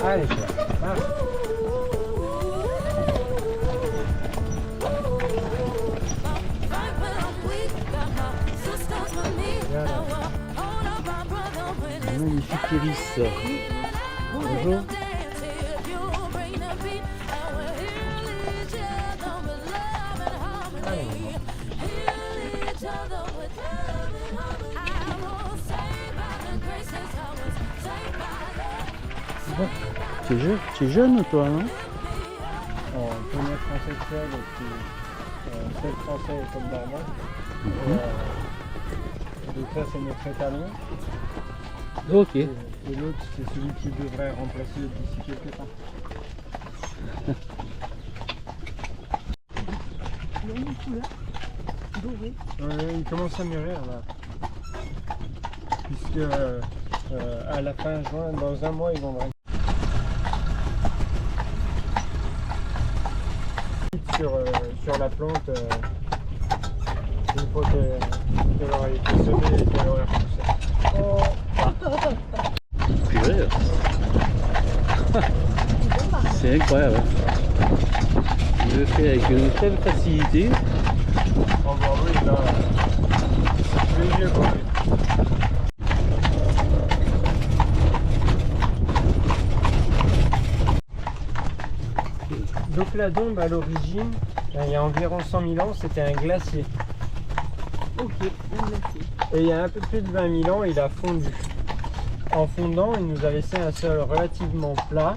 Allez, marche. Magnifique iris. Bonjour. Tu es jeune toi, non? En premier français seul et puis seul français comme normand. Donc ça c'est notre étalon. Ok. Et l'autre c'est celui qui devrait remplacer d'ici quelques temps. Il y a une couleur dorée. Il commence à mûrir là. Puisque à la fin juin, dans un mois ils vont vraiment. Sur la plante, une fois qu'elle aura été semée et qu'elle aura poussé. Purée. C'est incroyable. Il le fait avec une telle facilité. Oh bah oui, là, c'est tous les yeux quoi. Donc la Dombes à l'origine, il y a environ 100 000 ans, c'était un glacier. Ok, un glacier. Et il y a un peu plus de 20 000 ans, il a fondu. En fondant, il nous a laissé un sol relativement plat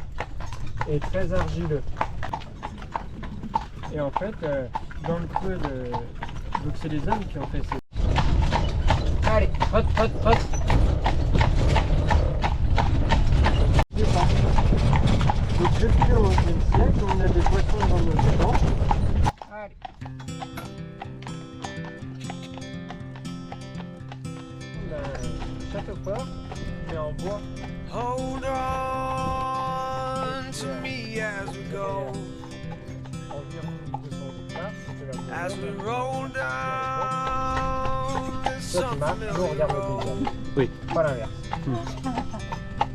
et très argileux. Et en fait, dans le creux de... Donc c'est les hommes qui ont fait ces... Allez, hot. Donc depuis le 11e siècle, on a des poissons dans nos étangs. Allez. On a un château fort, mais en bois. Hold on to me as we go, Environ 200 hectares, c'était la as we maison. roll down. There's Toi tu marches, something nous on regarde le paysage. Oui. Pas l'inverse.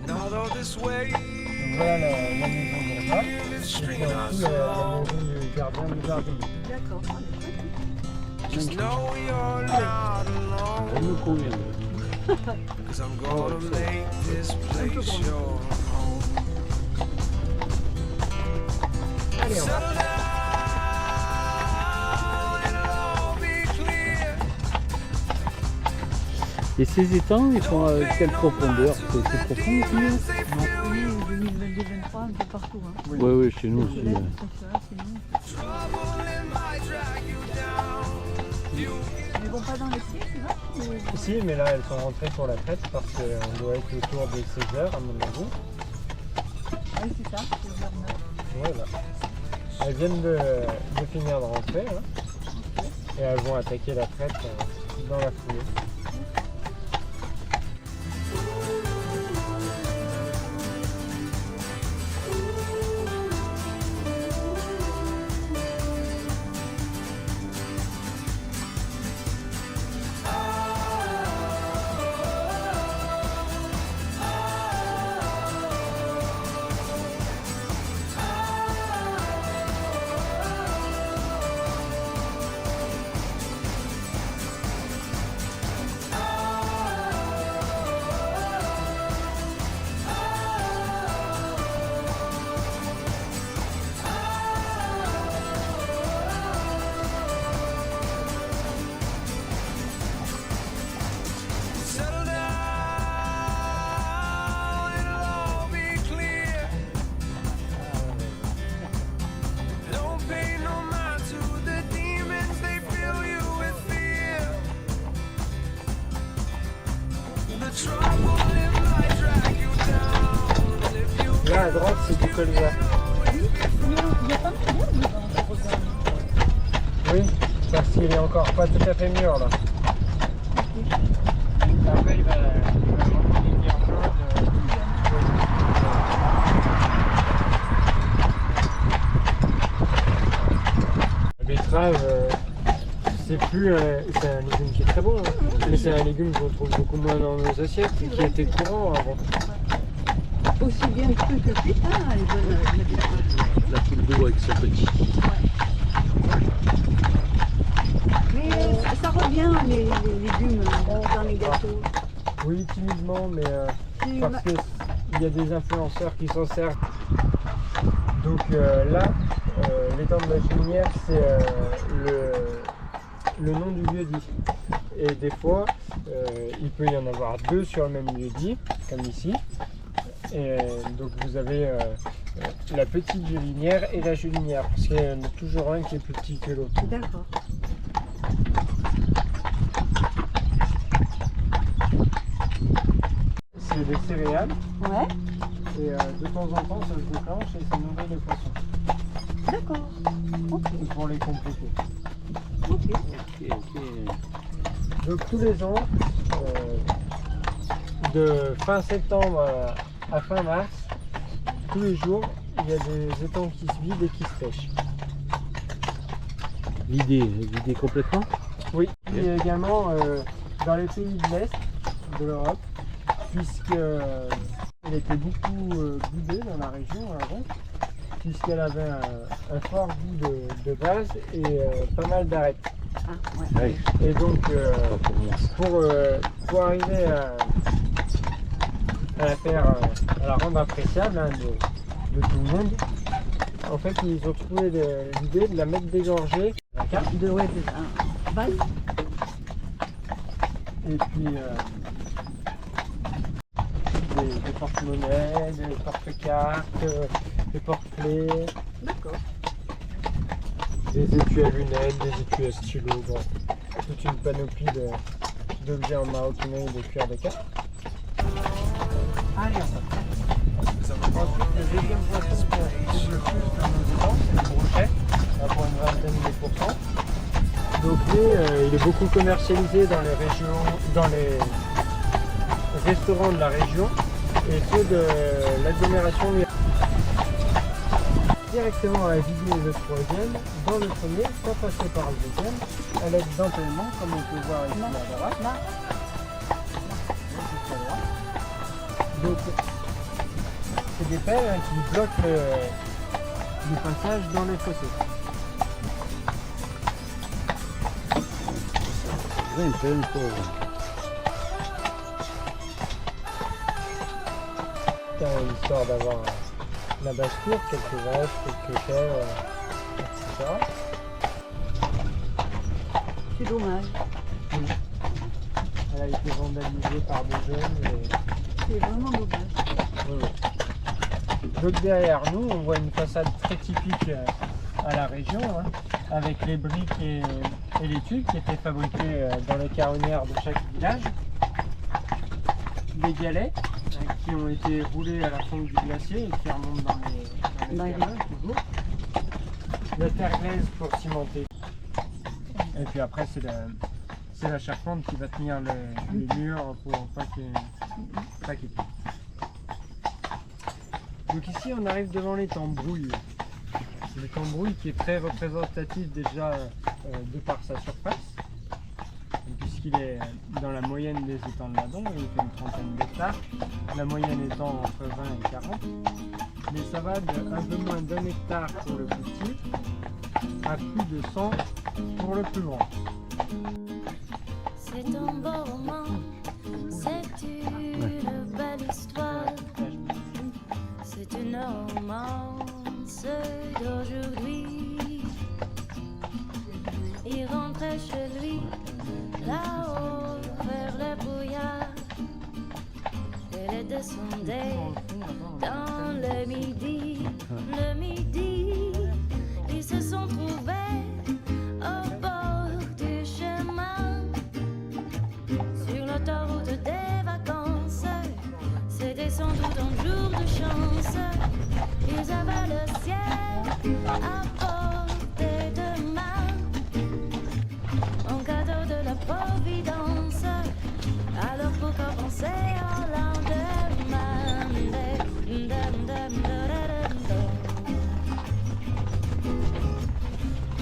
and although this way Donc voilà la maison bourgeoise. is Et puis stringing aussi us la along, maison du gardien du jardin. D'accord. just know you're not Elle alone, me convient. 'cause I'm gonna make this place your home. Allez, on va. Settle down, it'll all be clear. Et ces étangs, ils font quelle profondeur? C'est profond ici? On est en 2022-2023 un peu partout. Hein. Oui, chez nous aussi. Là, c'est ça, c'est nous. Trouble it might drag you down. Mais bon, pas dans les ciels, tu vois. Si, mais là elles sont rentrées pour la traite parce qu'on doit être autour de 16 heures à mon avis. Oui, c'est ça, c'est vers 9. Voilà. Elles viennent de finir de rentrer hein. Et elles vont attaquer la traite dans la foulée. c'est du colza. Il y a pas mal d'herbes dedans, je regarde. Oui, parce qu'il est encore pas tout à fait mûr là. Après, il va vraiment devenir jaune. La betterave, c'est un légume qui est très bon, hein. Mais c'est un légume qu'on trouve beaucoup moins dans nos assiettes et qui était courant avant. Aussi bien cru que cuite, hein, elle est bonne la betterave. La poule d'eau avec son petit. Mais ça revient les légumes dans les gâteaux. Oui, timidement, mais parce qu'il y a des influenceurs qui s'en servent. Donc là, l'étang de la Chaumière, c'est le nom du lieu-dit. Et des fois, il peut y en avoir deux sur le même lieu-dit, comme ici. Et donc vous avez la petite Julinière et la Julinière, parce qu'il y en a toujours un qui est plus petit que l'autre. D'accord. C'est des céréales, Ouais, et de temps en temps ça se déclenche et ça nourrit les poissons. d'accord. Ok, C'est pour les compléter. ok. Ok. Donc tous les ans, de fin septembre à fin mars, tous les jours, il y a des étangs qui se vident et qui se pêchent. Vider complètement? Oui, et également dans les pays de l'Est de l'Europe, puisqu'elle était beaucoup boudée dans la région avant, puisqu'elle avait un fort goût de base et pas mal d'arêtes. Ah, ouais. Oui. Et donc, Pas pour moi. pour arriver à la rendre appréciable, hein, de tout le monde, en fait, ils ont trouvé l'idée de la mettre dégorgée à la carte. Ouais, base. Et puis des porte-monnaies, des porte-cartes, des porte-clés, D'accord. des étuis à lunettes, des étuis à stylo, bon, toute une panoplie d'objets en maroquinerie de cuir de cartes. Allez, ensuite, le deuxième poisson qu'on trouve le plus dans nos étangs, c'est le brochet, pour une vingtaine de pourcents. Donc lui, il est beaucoup commercialisé dans les régions, dans les restaurants de la région et ceux de l'agglomération. Directement à vider le troisième, dans le premier, sans passer par le deuxième, à l'aide d'empêlement, comme on peut voir ici à droite. Là. Juste à droite. Donc, c'est des pelles, hein, qui bloquent le passage dans les fossés. Une pauvre. Histoire d'avoir la basse-cour, quelques vaches, quelques chèvres, etc. C'est dommage. Elle a été vandalisée par des jeunes. C'est vraiment dommage. Donc derrière nous, on voit une façade très typique à la région, hein, avec les briques et les tubes qui étaient fabriqués dans les caronnières de chaque village. Des galets qui ont été roulés à la fonte du glacier et qui remontent dans les terrains toujours. La terre glaise pour cimenter. Et puis après c'est la charpente qui va tenir les murs pour pas qu'il tombe. Donc ici on arrive devant l'étang Brouille. L'étang Brouille qui est très représentatif déjà de par sa surface, puisqu'il est dans la moyenne des étangs de l'Adon, il fait une trentaine d'hectares, la moyenne étant entre 20 et 40, mais ça va de un peu moins d'1 hectare pour le plus petit à plus de 100 pour le plus grand. C'est un beau roman, c'est une belle histoire, c'est une romance d'aujourd'hui. Il rentrait chez lui, là-haut vers le brouillard, et les descendait dans le midi. Le midi, ils se sont trouvés au bord du chemin, sur l'autoroute des vacances. C'était sans doute un jour de chance. avaient le ciel à portée de main. Un cadeau de la providence. Alors pourquoi penser au lendemain?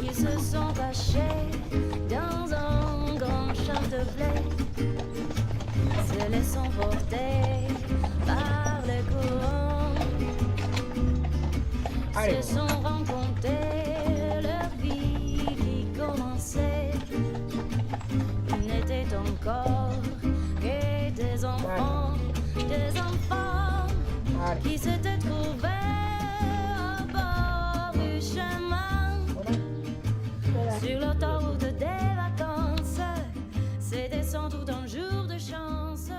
Ils se sont cachés dans un grand champ de blé, se laissant porter par les courants. Allez. Se sont rencontrés, leur vie qui commençait. Ils n'étaient encore que des enfants Allez. qui s'étaient trouvés au bord du chemin. Sur l'autoroute des vacances, c'était sans doute un jour de chance.